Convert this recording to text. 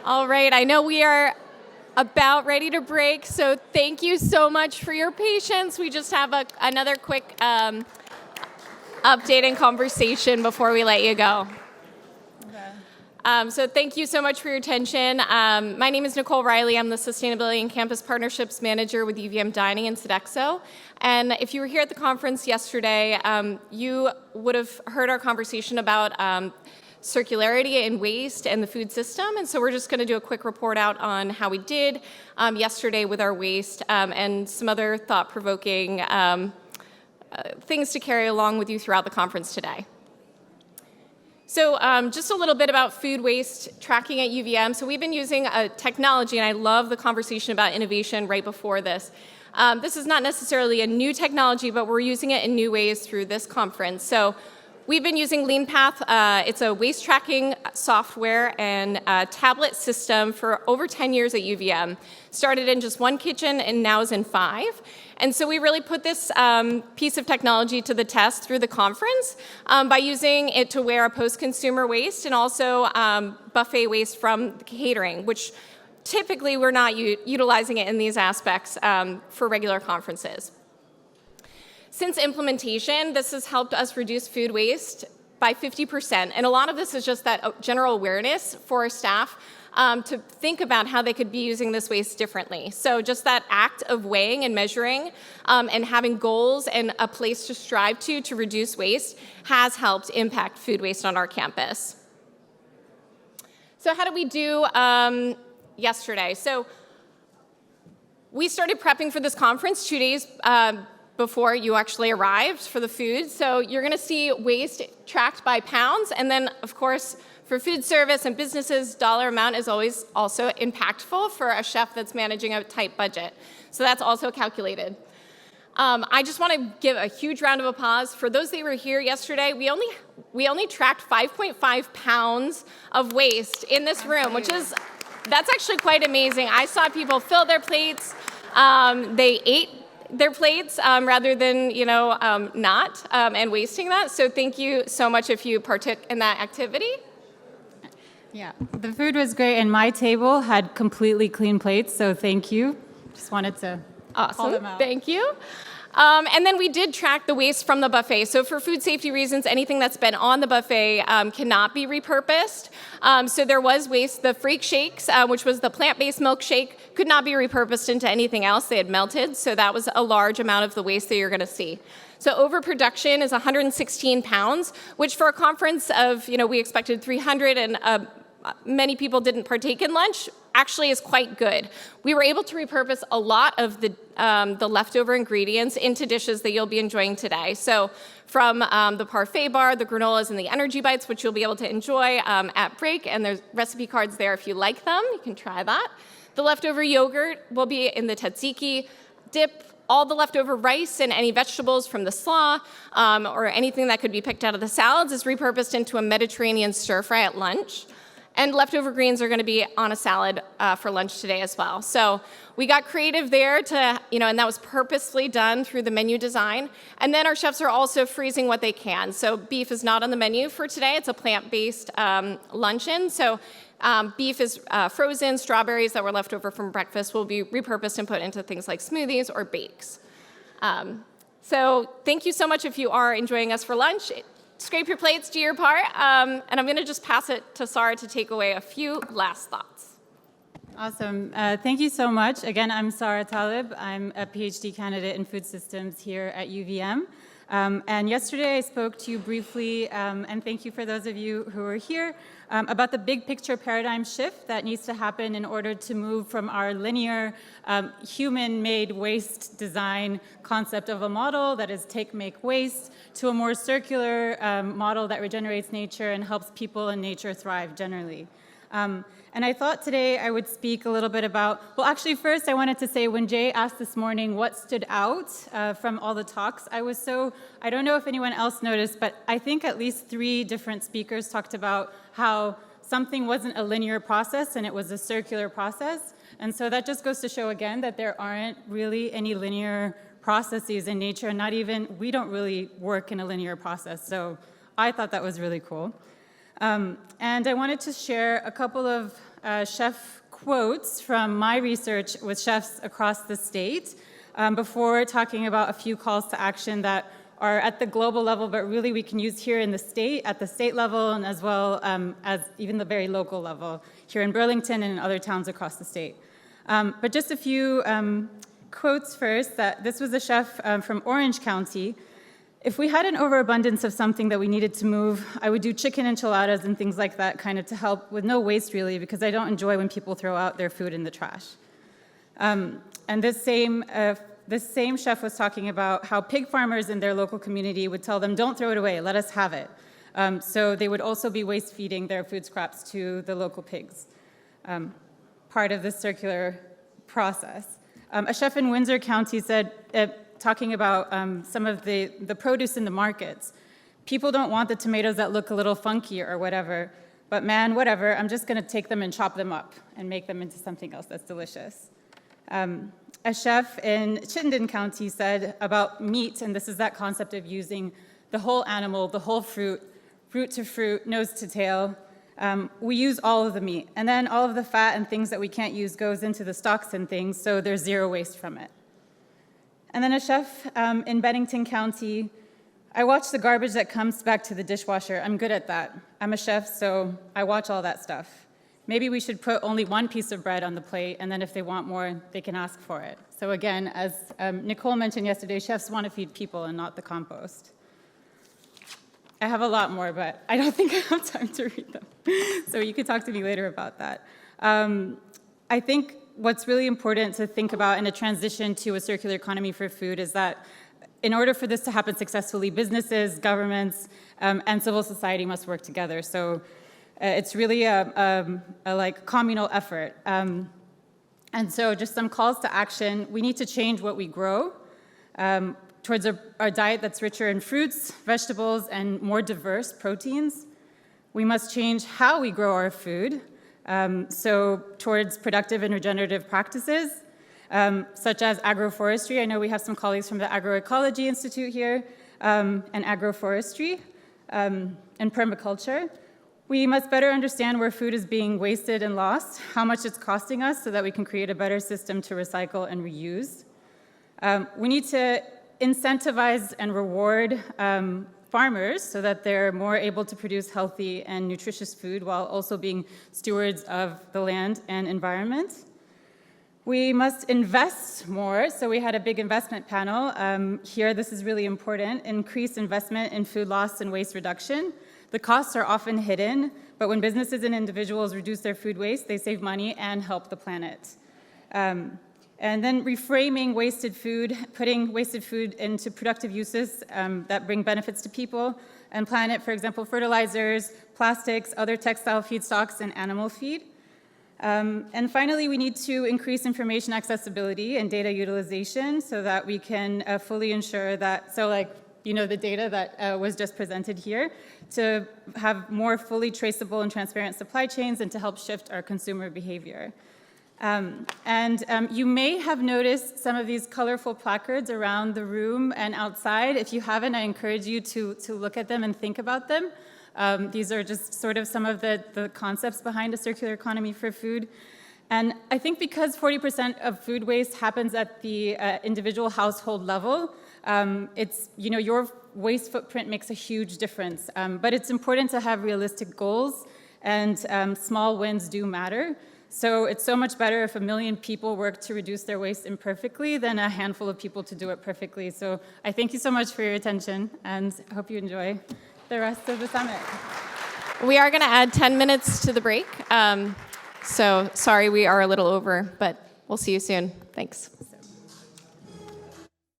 All right, I know we are about ready to break, so thank you so much for your patience. We just have another quick update and conversation before we let you go. So thank you so much for your attention. My name is Nicole Riley. I'm the Sustainability and Campus Partnerships Manager with UVM Dining and Sodexo. And if you were here at the conference yesterday, you would have heard our conversation about circularity and waste and the food system. And so we're just going to do a quick report out on how we did yesterday with our waste and some other thought-provoking things to carry along with you throughout the conference today. So just a little bit about food waste tracking at UVM. So we've been using a technology, and I love the conversation about innovation right before this. This is not necessarily a new technology, but we're using it in new ways through this conference. So we've been using LeanPath. It's a waste tracking software and tablet system for over 10 years at UVM. Started in just one kitchen and now is in 5. And so we really put this piece of technology to the test through the conference by using it to weigh our post-consumer waste and also buffet waste from catering, which typically we're not utilizing it in these aspects for regular conferences. Since implementation, this has helped us reduce food waste by 50%. And a lot of this is just that general awareness for our staff to think about how they could be using this waste differently. So just that act of weighing and measuring and having goals and a place to strive to reduce waste has helped impact food waste on our campus. So how did we do yesterday? So we started prepping for this conference 2 days before you actually arrived for the food. So you're going to see waste tracked by pounds, and then, of course, for food service and businesses, dollar amount is always also impactful for a chef that's managing a tight budget. So that's also calculated. I just want to give a huge round of applause for those that were here yesterday. We only tracked 5.5 pounds of waste in this room, that's actually quite amazing. I saw people fill their plates. They ate their plates rather than not and wasting that. So thank you so much if you partook in that activity. Yeah, the food was great, and my table had completely clean plates, so thank you. Just wanted to call them out. Thank you. And then we did track the waste from the buffet. So for food safety reasons, anything that's been on the buffet cannot be repurposed. So there was waste. The freak shakes, which was the plant-based milkshake, could not be repurposed into anything else. They had melted, so that was a large amount of the waste that you're going to see. So overproduction is 116 pounds, which for a conference of, we expected 300 and many people didn't partake in lunch, actually is quite good. We were able to repurpose a lot of the leftover ingredients into dishes that you'll be enjoying today. So from the parfait bar, the granolas, and the energy bites, which you'll be able to enjoy at break, and there's recipe cards there if you like them. You can try that. The leftover yogurt will be in the tzatziki dip. All the leftover rice and any vegetables from the slaw or anything that could be picked out of the salads is repurposed into a Mediterranean stir fry at lunch. And leftover greens are going to be on a salad for lunch today as well. So we got creative there and that was purposefully done through the menu design. And then our chefs are also freezing what they can. So beef is not on the menu for today. It's a plant-based luncheon. So beef is frozen. Strawberries that were left over from breakfast will be repurposed and put into things like smoothies or bakes. So thank you so much if you are enjoying us for lunch. Scrape your plates, do your part, and I'm going to just pass it to Sarah to take away a few last thoughts. Awesome. Thank you so much. Again, I'm Sarah Talib. I'm a PhD candidate in food systems here at UVM. And yesterday I spoke to you briefly, and thank you for those of you who are here, about the big picture paradigm shift that needs to happen in order to move from our linear human-made waste design concept of a model that is take, make, waste to a more circular model that regenerates nature and helps people and nature thrive generally. And I thought today I would speak a little bit about, well, actually first I wanted to say when Jay asked this morning what stood out from all the talks, I don't know if anyone else noticed, but I think at least 3 different speakers talked about how something wasn't a linear process and it was a circular process. And so that just goes to show again that there aren't really any linear processes in nature, and we don't really work in a linear process. So I thought that was really cool. And I wanted to share a couple of chef quotes from my research with chefs across the state before talking about a few calls to action that are at the global level, but really we can use here in the state, at the state level, and as well as even the very local level here in Burlington and in other towns across the state. But just a few quotes first. That this was a chef from Orange County. If we had an overabundance of something that we needed to move, I would do chicken enchiladas and things like that, kind of to help with no waste really, because I don't enjoy when people throw out their food in the trash. And this same chef was talking about how pig farmers in their local community would tell them, don't throw it away, let us have it. So they would also be waste feeding their food scraps to the local pigs, part of the circular process. A chef in Windsor County said, talking about some of the produce in the markets. People don't want the tomatoes that look a little funky or whatever, but man, whatever, I'm just gonna take them and chop them up and make them into something else that's delicious. A chef in Chittenden County said about meat, and this is that concept of using the whole animal, the whole fruit, root to fruit, nose to tail. We use all of the meat, and then all of the fat and things that we can't use goes into the stocks and things, so there's zero waste from it. And then a chef in Bennington County, I watch the garbage that comes back to the dishwasher. I'm good at that. I'm a chef, so I watch all that stuff. Maybe we should put only one piece of bread on the plate, and then if they want more, they can ask for it. So again, as Nicole mentioned yesterday, chefs want to feed people and not the compost. I have a lot more, but I don't think I have time to read them. So you could talk to me later about that. I think what's really important to think about in a transition to a circular economy for food is that in order for this to happen successfully, businesses, governments, and civil society must work together. So it's really a like communal effort. And so just some calls to action. We need to change what we grow towards our diet that's richer in fruits, vegetables, and more diverse proteins. We must change how we grow our food. So towards productive and regenerative practices, such as agroforestry. I know we have some colleagues from the Agroecology Institute here, and agroforestry, and permaculture. We must better understand where food is being wasted and lost, how much it's costing us so that we can create a better system to recycle and reuse. We need to incentivize and reward farmers so that they're more able to produce healthy and nutritious food while also being stewards of the land and environment. We must invest more. So we had a big investment panel. Here, this is really important. Increase investment in food loss and waste reduction. The costs are often hidden, but when businesses and individuals reduce their food waste, they save money and help the planet. And then reframing wasted food, putting wasted food into productive uses that bring benefits to people and planet, for example, fertilizers, plastics, other textile feedstocks, and animal feed. And finally, we need to increase information accessibility and data utilization so that we can fully ensure that, the data that was just presented here, to have more fully traceable and transparent supply chains and to help shift our consumer behavior. You may have noticed some of these colorful placards around the room and outside. If you haven't, I encourage you to look at them and think about them. These are just sort of some of the concepts behind a circular economy for food. And I think because 40% of food waste happens at the individual household level, your waste footprint makes a huge difference. But it's important to have realistic goals, and small wins do matter. So it's so much better if 1 million people work to reduce their waste imperfectly than a handful of people to do it perfectly. So I thank you so much for your attention, and I hope you enjoy the rest of the summit. We are going to add 10 minutes to the break. So sorry we are a little over, but we'll see you soon. Thanks.